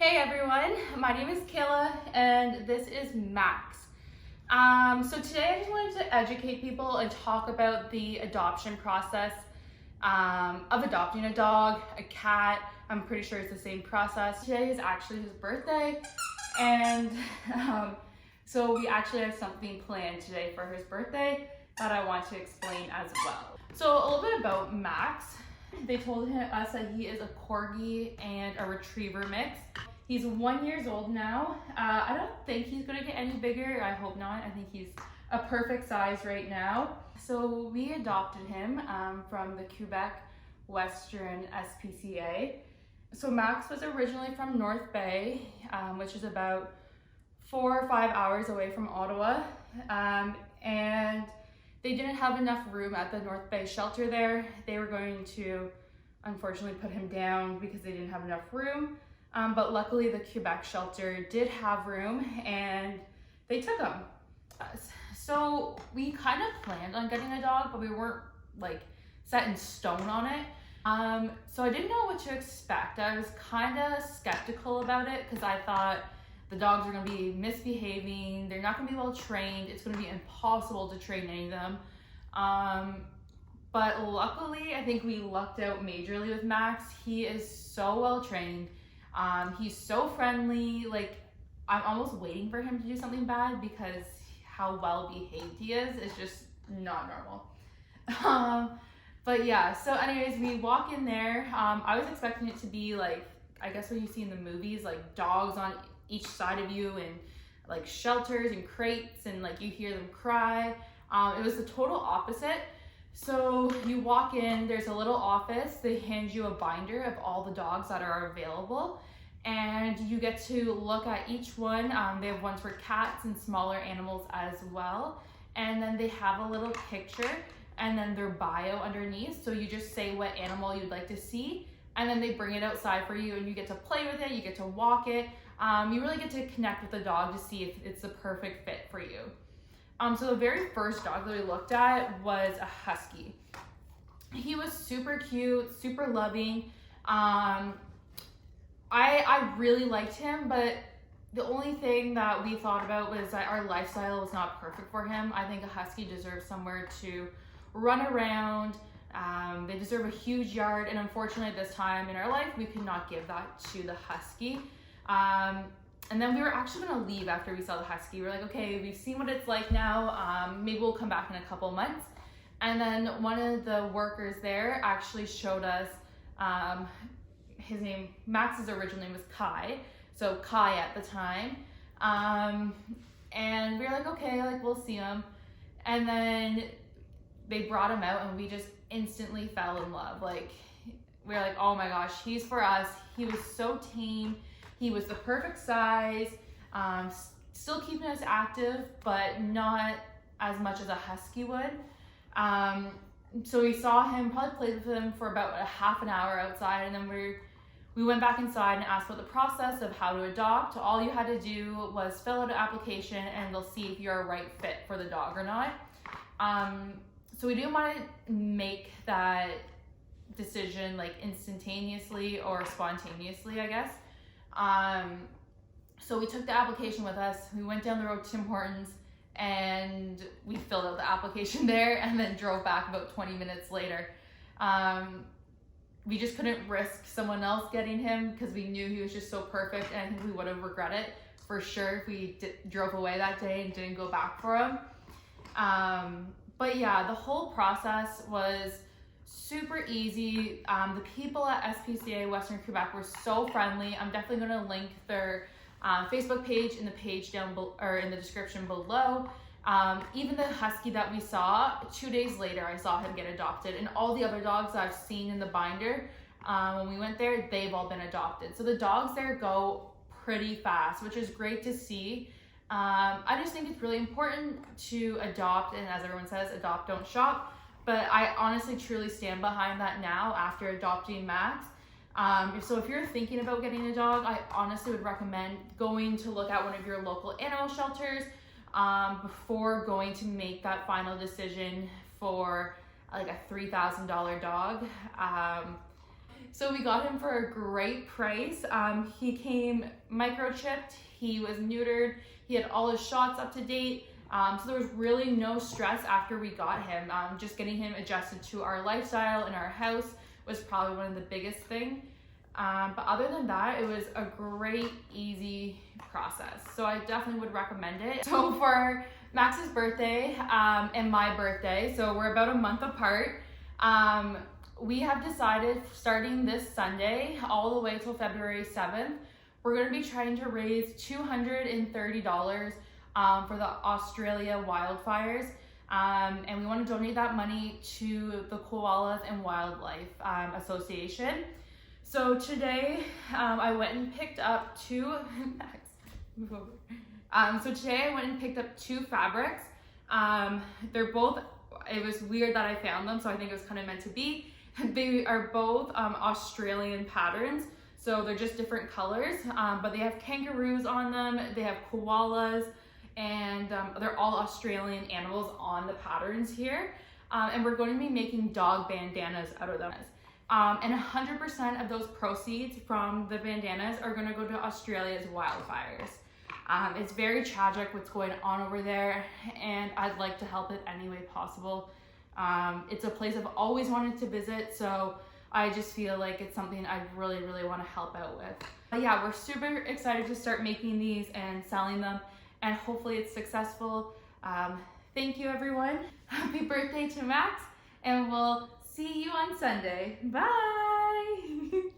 Hey everyone, my name is Kayla and this is Max. So today I just wanted to educate people and talk about the adoption process of adopting a dog, a cat. I'm pretty sure it's the same process. Today is actually his birthday and so we actually have something planned today for his birthday that I want to explain as well. So a little bit about Max. They told us that he is a Corgi and a Retriever mix. He's 1 year old now. I don't think he's gonna get any bigger. I hope not. I think he's a perfect size right now. So we adopted him from the Quebec Western SPCA. So Max was originally from North Bay, which is about 4 or 5 hours away from Ottawa. And they didn't have enough room at the North Bay shelter there. They were going to unfortunately put him down because they didn't have enough room. But luckily the Quebec shelter did have room and they took him. So we kind of planned on getting a dog, but we weren't like set in stone on it. So I didn't know what to expect. I was kind of skeptical about it because I thought the dogs are going to be misbehaving. They're not going to be well trained. It's going to be impossible to train any of them. But luckily, I think we lucked out majorly with Max. He is so well trained. He's so friendly. Like, I'm almost waiting for him to do something bad because how well behaved he is just not normal. But yeah, so anyways, we walk in there. I was expecting it to be like, I guess what you see in the movies, like dogs on each side of you and like shelters and crates and like you hear them cry. It was the total opposite. So you walk in, there's a little office, they hand you a binder of all the dogs that are available and you get to look at each one. They have ones for cats and smaller animals as well. And then they have a little picture and then their bio underneath. So you just say what animal you'd like to see and then they bring it outside for you and you get to play with it, you get to walk it. You really get to connect with the dog to see if it's the perfect fit for you. So the very first dog that we looked at was a Husky. He was super cute, super loving. I really liked him, but the only thing that we thought about was that our lifestyle was not perfect for him. I think a Husky deserves somewhere to run around. They deserve a huge yard, and unfortunately at this time in our life, we could not give that to the Husky. And then we were actually gonna leave after we saw the Husky. We were like, okay, we've seen what it's like now. Maybe we'll come back in a couple months. And then one of the workers there actually showed us, his name, Max's original name was Kai. So Kai at the time. And we were like, okay, like we'll see him. And then they brought him out and we just instantly fell in love. Like, we were like, oh my gosh, he's for us. He was so tame. He was the perfect size, still keeping us active, but not as much as a Husky would. So we saw him, probably played with him for about a half an hour outside, and then we went back inside and asked about the process of how to adopt. All you had to do was fill out an application and they'll see if you're a right fit for the dog or not. So we didn't want to make that decision like instantaneously or spontaneously, I guess. So we took the application with us, we went down the road to Tim Hortons and we filled out the application there and then drove back about 20 minutes later. We just couldn't risk someone else getting him because we knew he was just so perfect, and I think we would have regretted it for sure if we drove away that day and didn't go back for him. But yeah, the whole process was super easy. The people at SPCA Western Quebec were so friendly. I'm definitely going to link their Facebook page in the page down or in the description below. Even the Husky that we saw, 2 days later I saw him get adopted, and all the other dogs I've seen in the binder when we went there, they've all been adopted. So the dogs there go pretty fast, which is great to see. I just think it's really important to adopt, and as everyone says, adopt, don't shop. But I honestly truly stand behind that now after adopting Max. So if you're thinking about getting a dog, I honestly would recommend going to look at one of your local animal shelters before going to make that final decision for like a $3,000 dog. So we got him for a great price. He came microchipped, he was neutered, he had all his shots up to date. So there was really no stress after we got him. Just getting him adjusted to our lifestyle in our house was probably one of the biggest things. But other than that, it was a great, easy process. So I definitely would recommend it. So for Max's birthday and my birthday, so we're about a month apart, we have decided starting this Sunday all the way till February 7th, we're going to be trying to raise $230 for the Australia wildfires. And we want to donate that money to the Koalas and Wildlife Association. So today I went and picked up two fabrics. They're both, it was weird that I found them, so I think it was kind of meant to be. They are both Australian patterns, so they're just different colors, but they have kangaroos on them, they have koalas, and they're all Australian animals on the patterns here. And we're going to be making dog bandanas out of them. And 100% of those proceeds from the bandanas are going to go to Australia's wildfires. It's very tragic what's going on over there, and I'd like to help it any way possible. It's a place I've always wanted to visit, so I just feel like it's something I really, really want to help out with. But yeah, we're super excited to start making these and selling them, and hopefully it's successful. Thank you, everyone. Happy birthday to Max, and we'll see you on Sunday. Bye.